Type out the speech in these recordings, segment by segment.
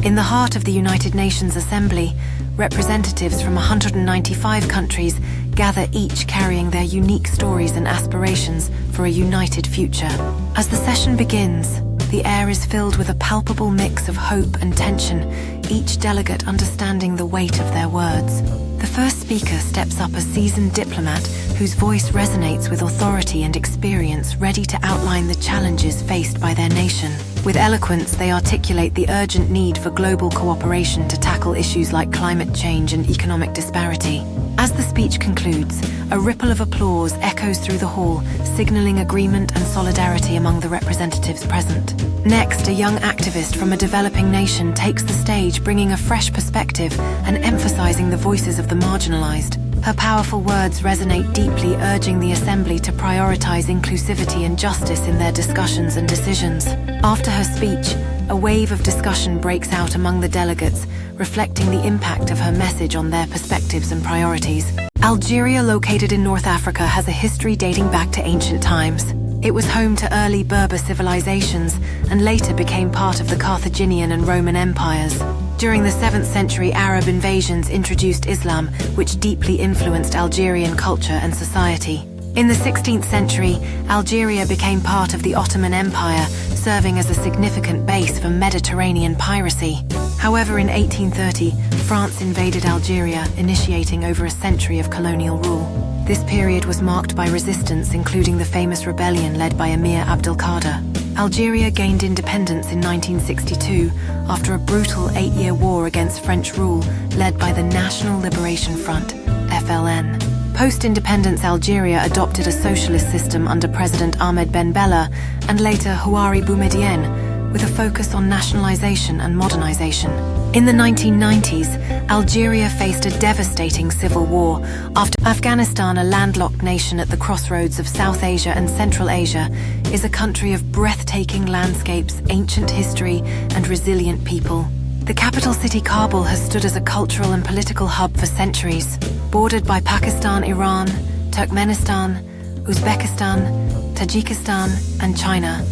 In the heart of the United Nations Assembly, representatives from 195 countries gather, each carrying their unique stories and aspirations for a united future. As the session begins, the air is filled with a palpable mix of hope and tension, each delegate understanding the weight of their words. The first speaker steps up, a seasoned diplomat whose voice resonates with authority and experience, ready to outline the challenges faced by their nation. With eloquence, they articulate the urgent need for global cooperation to tackle issues like climate change and economic disparity. As the speech concludes, a ripple of applause echoes through the hall, signaling agreement and solidarity among the representatives present. Next, a young activist from a developing nation takes the stage, bringing a fresh perspective and emphasizing the voices of the marginalized. Her powerful words resonate deeply, urging the Assembly to prioritize inclusivity and justice in their discussions and decisions. After her speech, a wave of discussion breaks out among the delegates, reflecting the impact of her message on their perspectives and priorities. Algeria, located in North Africa, has a history dating back to ancient times. It was home to early Berber civilizations and later became part of the Carthaginian and Roman empires. During the 7th century, Arab invasions introduced Islam, which deeply influenced Algerian culture and society. In the 16th century, Algeria became part of the Ottoman Empire, serving as a significant base for Mediterranean piracy. However, in 1830, France invaded Algeria, initiating over a century of colonial rule. This period was marked by resistance, including the famous rebellion led by Emir Abdelkader. Algeria gained independence in 1962 after a brutal 8-year war against French rule led by the National Liberation Front, FLN. Post-independence, Algeria adopted a socialist system under President Ahmed Ben Bella and later Houari Boumediene, with a focus on nationalization and modernization. In the 1990s, Algeria faced a devastating civil war after Afghanistan, a landlocked nation at the crossroads of South Asia and Central Asia, is a country of breathtaking landscapes, ancient history, and resilient people. The capital city, Kabul, has stood as a cultural and political hub for centuries, bordered by Pakistan, Iran, Turkmenistan, Uzbekistan, Tajikistan, and China.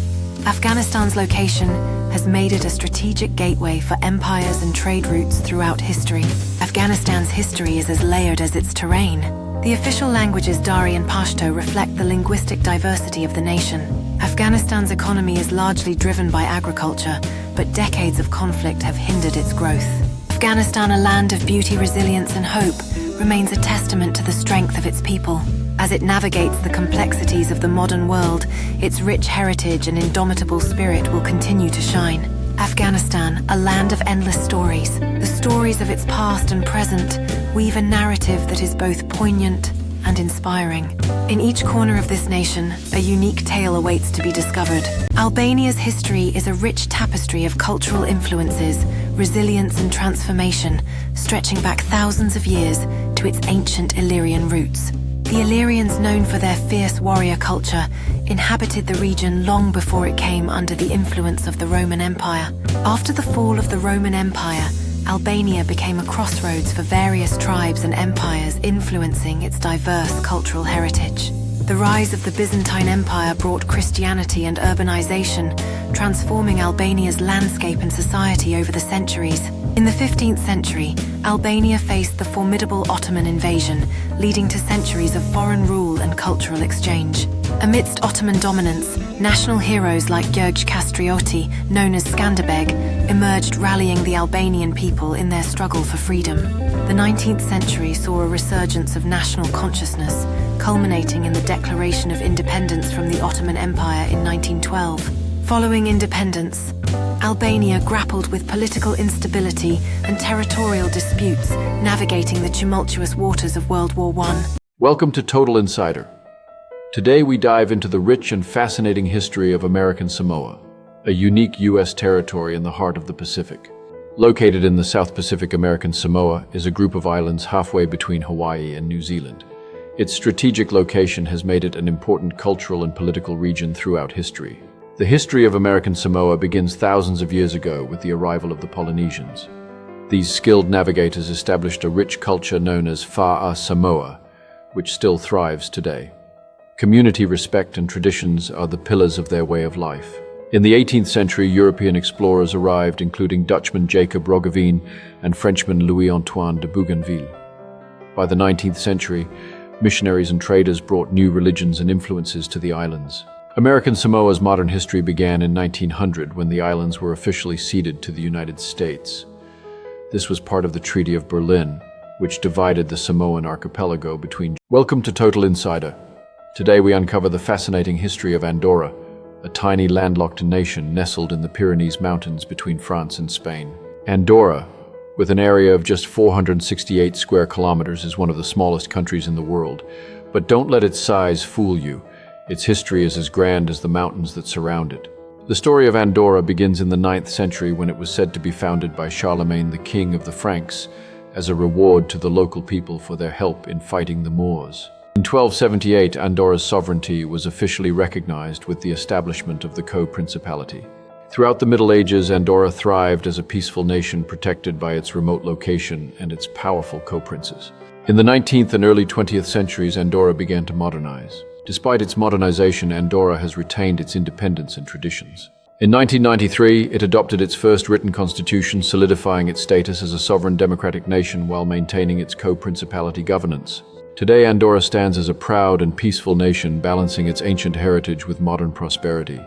Afghanistan's location has made it a strategic gateway for empires and trade routes throughout history. Afghanistan's history is as layered as its terrain. The official languages Dari and Pashto reflect the linguistic diversity of the nation. Afghanistan's economy is largely driven by agriculture, but decades of conflict have hindered its growth. Afghanistan, a land of beauty, resilience, and hope, remains a testament to the strength of its people. As it navigates the complexities of the modern world, its rich heritage and indomitable spirit will continue to shine. Afghanistan, a land of endless stories. The stories of its past and present weave a narrative that is both poignant and inspiring. In each corner of this nation, a unique tale awaits to be discovered. Albania's history is a rich tapestry of cultural influences, resilience, and transformation, stretching back thousands of years to its ancient Illyrian roots. The Illyrians, known for their fierce warrior culture, inhabited the region long before it came under the influence of the Roman Empire. After the fall of the Roman Empire, Albania became a crossroads for various tribes and empires, influencing its diverse cultural heritage. The rise of the Byzantine Empire brought Christianity and urbanization, transforming Albania's landscape and society over the centuries. In the 15th century, Albania faced the formidable Ottoman invasion, leading to centuries of foreign rule and cultural exchange. Amidst Ottoman dominance, national heroes like Gjergj Kastrioti, known as Skanderbeg, emerged, rallying the Albanian people in their struggle for freedom. The 19th century saw a resurgence of national consciousness, culminating in the Declaration of Independence from the Ottoman Empire in 1912. Following independence, Albania grappled with political instability and territorial disputes, navigating the tumultuous waters of World War I. Welcome to Total Insider. Today we dive into the rich and fascinating history of American Samoa, a unique U.S. territory in the heart of the Pacific. Located in the South Pacific, American Samoa is a group of islands halfway between Hawaii and New Zealand. Its strategic location has made it an important cultural and political region throughout history. The history of American Samoa begins thousands of years ago with the arrival of the Polynesians. These skilled navigators established a rich culture known as Fa'a Samoa, which still thrives today. Community respect and traditions are the pillars of their way of life. In the 18th century, European explorers arrived, including Dutchman Jacob Roggeveen and Frenchman Louis-Antoine de Bougainville. By the 19th century, missionaries and traders brought new religions and influences to the islands. American Samoa's modern history began in 1900 when the islands were officially ceded to the United States. This was part of the Treaty of Berlin, which divided the Samoan archipelago between... Welcome to Total Insider. Today we uncover the fascinating history of Andorra, a tiny landlocked nation nestled in the Pyrenees Mountains between France and Spain. Andorra, with an area of just 468 square kilometers, is one of the smallest countries in the world. But don't let its size fool you. Its history is as grand as the mountains that surround it. The story of Andorra begins in the 9th century when it was said to be founded by Charlemagne, the king of the Franks, as a reward to the local people for their help in fighting the Moors. In 1278, Andorra's sovereignty was officially recognized with the establishment of the co-principality. Throughout the Middle Ages, Andorra thrived as a peaceful nation protected by its remote location and its powerful co-princes. In the 19th and early 20th centuries, Andorra began to modernize. Despite its modernization, Andorra has retained its independence and traditions. In 1993, it adopted its first written constitution, solidifying its status as a sovereign democratic nation while maintaining its co-principality governance. Today, Andorra stands as a proud and peaceful nation, balancing its ancient heritage with modern prosperity.